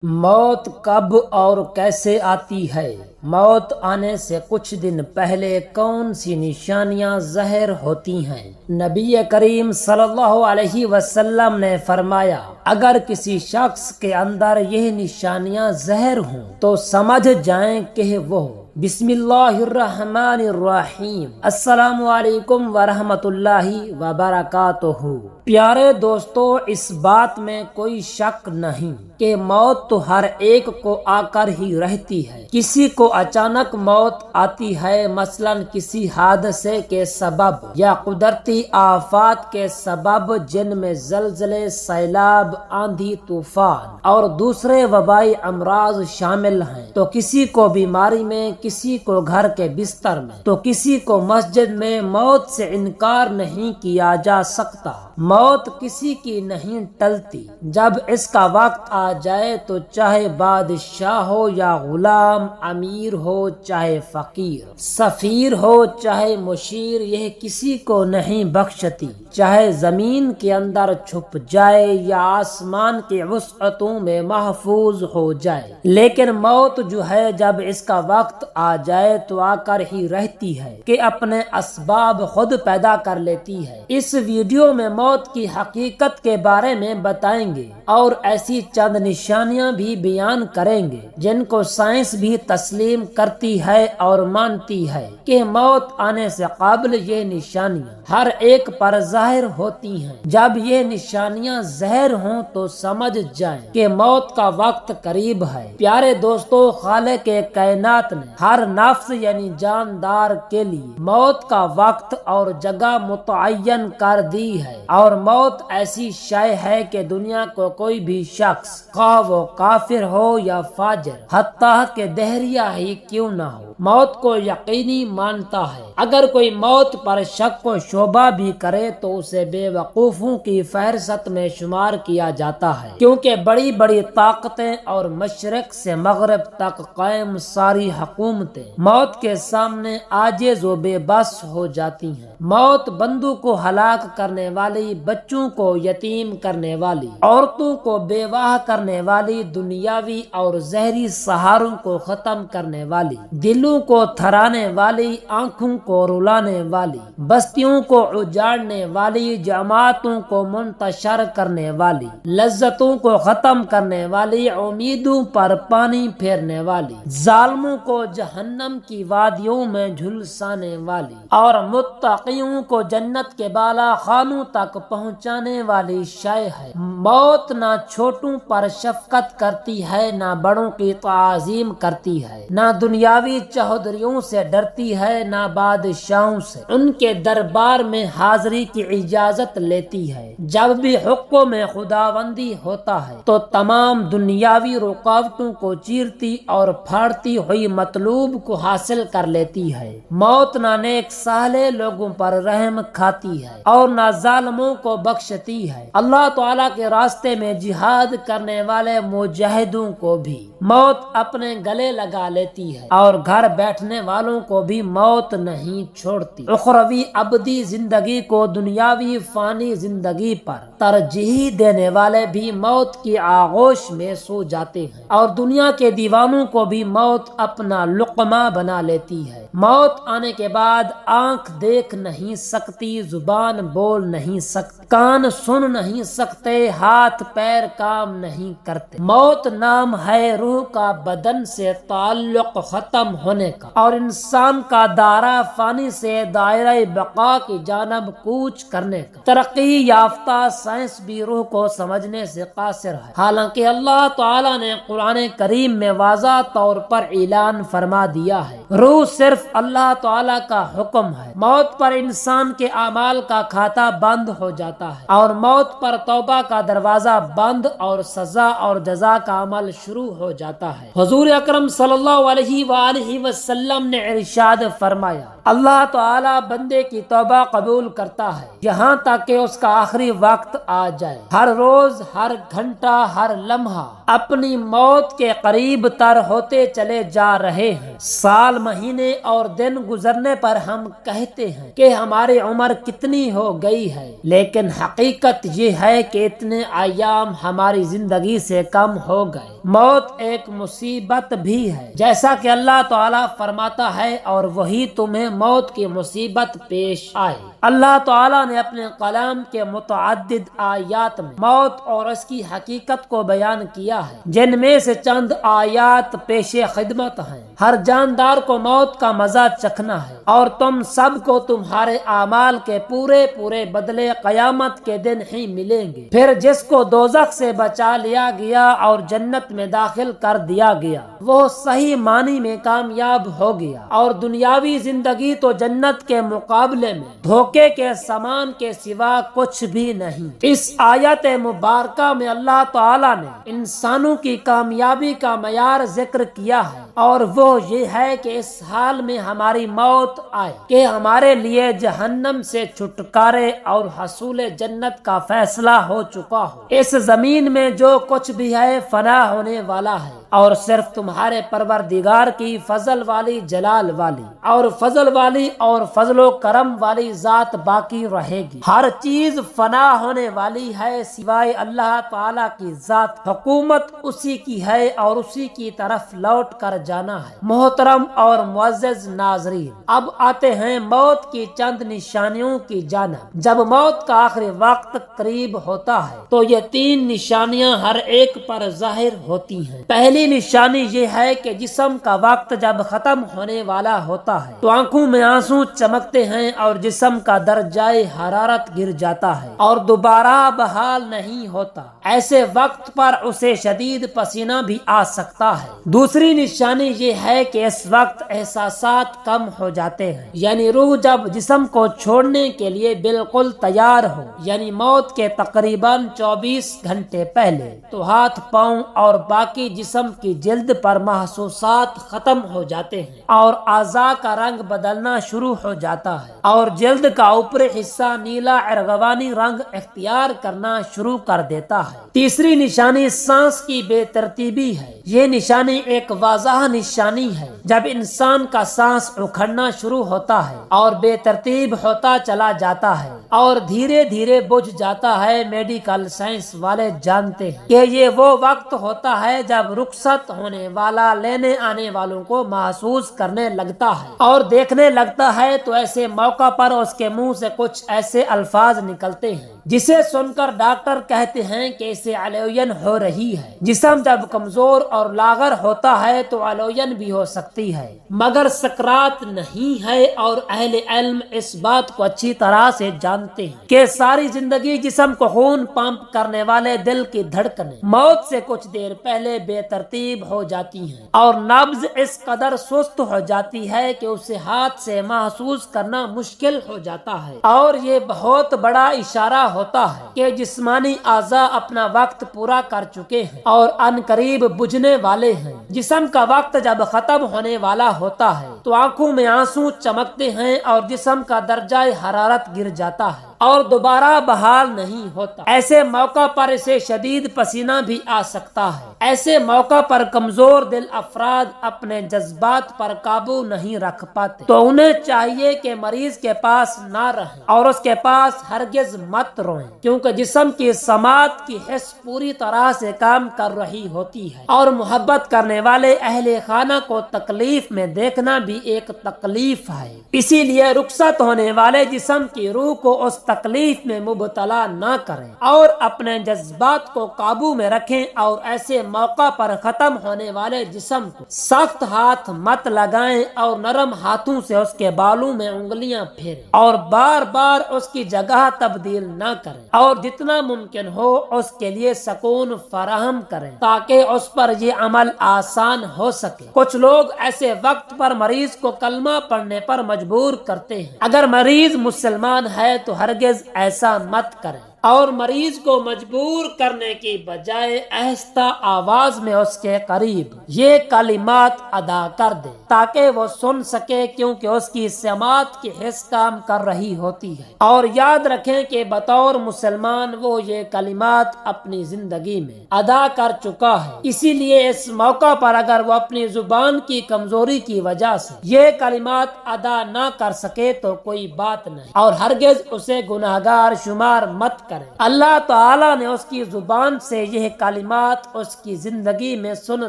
موت کب اور کیسے آتی ہے؟ موت آنے سے کچھ دن پہلے کون سی نشانیاں ظاہر ہوتی ہیں؟ نبی کریم صلی اللہ علیہ وسلم نے فرمایا، اگر کسی شخص کے اندر یہ نشانیاں ظاہر ہوں تو سمجھ جائیں کہ وہ بسم اللہ الرحمن الرحیم السلام علیکم ورحمۃ اللہ وبرکاتہ۔ پیارے دوستو، اس بات میں کوئی شک نہیں کہ موت تو ہر ایک کو آ کر ہی رہتی ہے۔ کسی کو اچانک موت آتی ہے، مثلا کسی حادثے کے سبب یا قدرتی آفات کے سبب، جن میں زلزلے، سیلاب، آندھی، طوفان اور دوسرے وبائی امراض شامل ہیں۔ تو کسی کو بیماری میں، کسی کو گھر کے بستر میں، تو کسی کو مسجد میں۔ موت سے انکار نہیں کیا جا سکتا۔ موت کسی کی نہیں ٹلتی۔ جب اس کا وقت آ جائے تو چاہے بادشاہ ہو یا غلام، امیر ہو چاہے فقیر، سفیر ہو چاہے مشیر، یہ کسی کو نہیں بخشتی، چاہے زمین کے اندر چھپ جائے یا آسمان کی وسعتوں میں محفوظ ہو جائے۔ لیکن موت جو ہے، جب اس کا وقت آ جائے تو آ کر ہی رہتی ہے کہ اپنے اسباب خود پیدا کر لیتی ہے۔ اس ویڈیو میں موت کی حقیقت کے بارے میں بتائیں گے اور ایسی چند نشانیاں بھی بیان کریں گے جن کو سائنس بھی تسلیم کرتی ہے اور مانتی ہے کہ موت آنے سے قبل یہ نشانیاں ہر ایک پر ظاہر ہوتی ہیں۔ جب یہ نشانیاں ظاہر ہوں تو سمجھ جائیں کہ موت کا وقت قریب ہے۔ پیارے دوستو، خالق کائنات نے ہر نفس یعنی جاندار کے لیے موت کا وقت اور جگہ متعین کر دی ہے، اور موت ایسی شے ہے کہ دنیا کو کوئی بھی شخص، خواہ وہ کافر ہو یا فاجر، حتیٰ کہ دہریہ ہی کیوں نہ ہو، موت کو یقینی مانتا ہے۔ اگر کوئی موت پر شک و شبہ بھی کرے تو اسے بے وقوفوں کی فہرست میں شمار کیا جاتا ہے، کیونکہ بڑی بڑی طاقتیں اور مشرق سے مغرب تک قائم ساری حکومتیں موت کے سامنے عاجز و بے بس ہو جاتی ہیں۔ موت بندوں کو ہلاک کرنے والی، بچوں کو یتیم کرنے والی، عورتوں کو بیواہ کرنے والی، دنیاوی اور ظاہری سہاروں کو ختم کرنے والی، دلوں کو تھرانے والی، آنکھوں کو رلانے والی، بستیوں کو اجاڑنے والی، جماعتوں کو منتشر کرنے والی، لذتوں کو ختم کرنے والی، امیدوں پر پانی پھیرنے والی، ظالموں کو جہنم کی وادیوں میں جھلسانے والی، اور متقیوں کو جنت کے بالا خانوں تک پہنچانے والی شے ہے۔ موت نہ چھوٹوں پر شفقت کرتی ہے، نہ بڑوں کی تعظیم کرتی ہے، نہ دنیاوی چہودریوں سے ڈرتی ہے، نہ بادشاہوں سے ان کے دربار میں حاضری کی اجازت لیتی ہے۔ جب بھی حکم میں خداوندی ہوتا ہے تو تمام دنیاوی رکاوٹوں کو چیرتی اور پھاڑتی ہوئی مطلوب کو حاصل کر لیتی ہے۔ موت نہ نیک صالح لوگوں پر رحم کھاتی ہے اور نہ ظالموں کو بخشتی ہے۔ اللہ تعالیٰ کے راستے میں جہاد کرنے والے مجاہدوں کو بھی موت اپنے گلے لگا لیتی ہے، اور گھر بیٹھنے والوں کو بھی موت نہیں چھوڑتی۔ اخروی ابدی زندگی کو دنیاوی فانی زندگی پر ترجیح دینے والے بھی موت کی آغوش میں سو جاتے ہیں، اور دنیا کے دیوانوں کو بھی موت اپنا لقمہ بنا لیتی ہے۔ موت آنے کے بعد آنکھ دیکھ نہیں سکتی، زبان بول نہیں سکتی، کان سن نہیں سکتے، ہاتھ پیر کام نہیں کرتے۔ موت نام ہے روح کا بدن سے تعلق ختم ہونے کا، اور انسان کا دائرہ فانی سے دائرہ بقا کی جانب کوچ کرنے کا۔ ترقی یافتہ سائنس بھی روح کو سمجھنے سے قاصر ہے، حالانکہ اللہ تعالیٰ نے قرآن کریم میں واضح طور پر اعلان فرما دیا ہے، روح صرف اللہ تعالیٰ کا حکم ہے۔ موت پر انسان کے اعمال کا کھاتا بند ہو جاتا ہے، اور موت پر توبہ کا دروازہ بند، اور سزا اور جزا کا عمل شروع ہو جاتا ہے۔ حضور اکرم صلی اللہ علیہ وآلہ وسلم نے ارشاد فرمایا، اللہ تعالیٰ بندے کی توبہ قبول کرتا ہے یہاں تک کہ اس کا آخری وقت آ جائے۔ ہر روز، ہر گھنٹہ، ہر لمحہ اپنی موت کے قریب تر ہوتے چلے جا رہے ہیں۔ سال مہینے اور دن گزرنے پر ہم کہتے ہیں کہ ہماری عمر کتنی ہو گئی ہے، لیکن حقیقت یہ ہے کہ اتنے ایام ہماری زندگی سے کم ہو گئے۔ موت ایک مصیبت بھی ہے، جیسا کہ اللہ تعالیٰ فرماتا ہے، اور وہی تمہیں موت کی مصیبت پیش آئے۔ اللہ تعالیٰ نے اپنے کلام کے متعدد آیات میں موت اور اس کی حقیقت کو بیان کیا ہے، جن میں سے چند آیات پیش خدمت ہیں۔ ہر جاندار کو موت کا مزہ چکھنا ہے، اور تم سب کو تمہارے اعمال کے پورے بدلے قیامت کے دن ہی ملیں گے۔ پھر جس کو دوزخ سے بچا لیا گیا اور جنت میں داخل کر دیا گیا، وہ صحیح معنی میں کامیاب ہو گیا، اور دنیاوی زندگی تو جنت کے مقابلے میں دھوکے کے سامان کے سوا کچھ بھی نہیں۔ اس آیت مبارکہ میں اللہ تعالیٰ نے انسانوں کی کامیابی کا معیار ذکر کیا ہے، اور وہ یہ ہے کہ اس حال میں ہماری موت آئے کہ ہمارے لیے جہنم سے چھٹکارے اور حصول جنت کا فیصلہ ہو چکا ہو۔ اس زمین میں جو کچھ بھی ہے فنا ہونے والا ہے، اور صرف تمہارے پروردگار کی فضل والی، جلال والی اور فضل والی اور فضل و کرم والی ذات باقی رہے گی۔ ہر چیز فنا ہونے والی ہے سوائے اللہ تعالیٰ کی ذات۔ حکومت اسی کی ہے اور اسی کی طرف لوٹ کر جانا ہے۔ محترم اور معزز ناظرین، اب آتے ہیں موت کی چند نشانیوں کی جانب۔ جب موت کا آخری وقت قریب ہوتا ہے تو یہ تین نشانیاں ہر ایک پر ظاہر ہوتی ہیں۔ پہلی نشانی یہ ہے کہ جسم کا وقت جب ختم ہونے والا ہوتا ہے تو آنکھوں میں آنسو چمکتے ہیں اور جسم کا درجہ حرارت گر جاتا ہے اور دوبارہ بحال نہیں ہوتا۔ ایسے وقت پر اسے شدید پسینہ بھی آ سکتا ہے۔ دوسری نشانی یہ ہے کہ اس وقت احساسات کم ہو جاتے ہیں، یعنی روح جب جسم کو چھوڑنے کے لیے بالکل تیار ہو، یعنی موت کے تقریباً 24 گھنٹے پہلے، تو ہاتھ، پاؤں اور باقی جسم کی جلد پر محسوسات ختم ہو جاتے ہیں اور اعضاء کا رنگ بدلنا شروع ہو جاتا ہے، اور جلد کا اوپری حصہ نیلا ارغوانی رنگ اختیار کرنا شروع کر دیتا ہے۔ تیسری نشانی سانس کی بے ترتیبی ہے۔ یہ نشانی ایک واضح نشانی ہے جب انسان کا سانس اکھڑنا شروع ہوتا ہے اور بے ترتیب ہوتا چلا جاتا ہے اور دھیرے دھیرے بجھ جاتا ہے۔ میڈیکل سائنس والے جانتے ہیں کہ یہ وہ وقت ہوتا ہے جب رخصت ہونے والا لینے آنے والوں کو محسوس کرنے لگتا ہے اور دیکھنے لگتا ہے، تو ایسے موقع پر اس کے منہ سے کچھ ایسے الفاظ نکلتے ہیں جسے سن کر ڈاکٹر کہتے ہیں کہ اسے علوین ہو رہی ہے۔ جسم جب کمزور اور لاغر ہوتا ہے تو علوین بھی ہو سکتی ہے، مگر سکرات نہیں ہے، اور اہل علم اس بات کو اچھی طرح سے جانتے ہیں کہ ساری زندگی جسم کو خون پمپ کرنے والے دل کی دھڑکنیں موت سے کچھ دیر پہلے بے ترتیب ہو جاتی ہیں، اور نبض اس قدر سست ہو جاتی ہے کہ اسے ہاتھ سے محسوس کرنا مشکل ہو جاتا ہے، اور یہ بہت بڑا اشارہ ہوتا ہے کہ جسمانی اعضاء اپنا وقت پورا کر چکے ہیں اور ان قریب بجھنے والے ہیں۔ جسم کا وقت جب ختم ہونے والا ہوتا ہے تو آنکھوں میں آنسو چمکتے ہیں اور جسم کا درجہ حرارت گر جاتا ہے اور دوبارہ بحال نہیں ہوتا۔ ایسے موقع پر اسے شدید پسینہ بھی آ سکتا ہے۔ ایسے موقع پر کمزور دل افراد اپنے جذبات پر قابو نہیں رکھ پاتے، تو انہیں چاہیے کہ مریض کے پاس نہ رہیں اور اس کے پاس ہرگز مت روئیں، کیونکہ جسم کی سماعت کی حس پوری طرح سے کام کر رہی ہوتی ہے، اور محبت کرنے والے اہل خانہ کو تکلیف میں دیکھنا بھی ایک تکلیف ہے۔ اسی لیے رخصت ہونے والے جسم کی روح کو اس تکلیف میں مبتلا نہ کریں اور اپنے جذبات کو قابو میں رکھیں، اور ایسے موقع پر ختم ہونے والے جسم کو سخت ہاتھ مت لگائیں اور نرم ہاتھوں سے اس کے بالوں میں انگلیاں پھیریں اور بار بار اس کی جگہ تبدیل نہ کریں، اور جتنا ممکن ہو اس کے لیے سکون فراہم کریں تاکہ اس پر یہ عمل آسان ہو سکے۔ کچھ لوگ ایسے وقت پر مریض کو کلمہ پڑھنے پر مجبور کرتے ہیں۔ اگر مریض مسلمان ہے تو ہرگز ایسا مت کریں، اور مریض کو مجبور کرنے کی بجائے آہستہ آواز میں اس کے قریب یہ کلمات ادا کر دے تاکہ وہ سن سکے، کیونکہ اس کی سماعت کی حس کام کر رہی ہوتی ہے۔ اور یاد رکھیں کہ بطور مسلمان وہ یہ کلمات اپنی زندگی میں ادا کر چکا ہے، اسی لیے اس موقع پر اگر وہ اپنی زبان کی کمزوری کی وجہ سے یہ کلمات ادا نہ کر سکے تو کوئی بات نہیں، اور ہرگز اسے گناہگار شمار مت کرے۔ اللہ تعالیٰ نے اس کی زبان سے یہ کلمات اس کی زندگی میں سن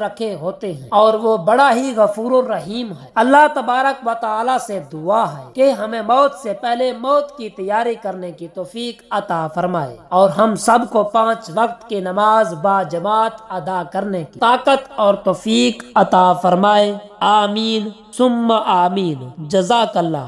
رکھے ہوتے ہیں، اور وہ بڑا ہی غفور الرحیم ہے۔ اللہ تبارک و تعالیٰ سے دعا ہے کہ ہمیں موت سے پہلے موت کی تیاری کرنے کی توفیق عطا فرمائے، اور ہم سب کو 5 وقت کی نماز با جماعت ادا کرنے کی طاقت اور توفیق عطا فرمائے۔ آمین ثم آمین۔ جزاک اللہ۔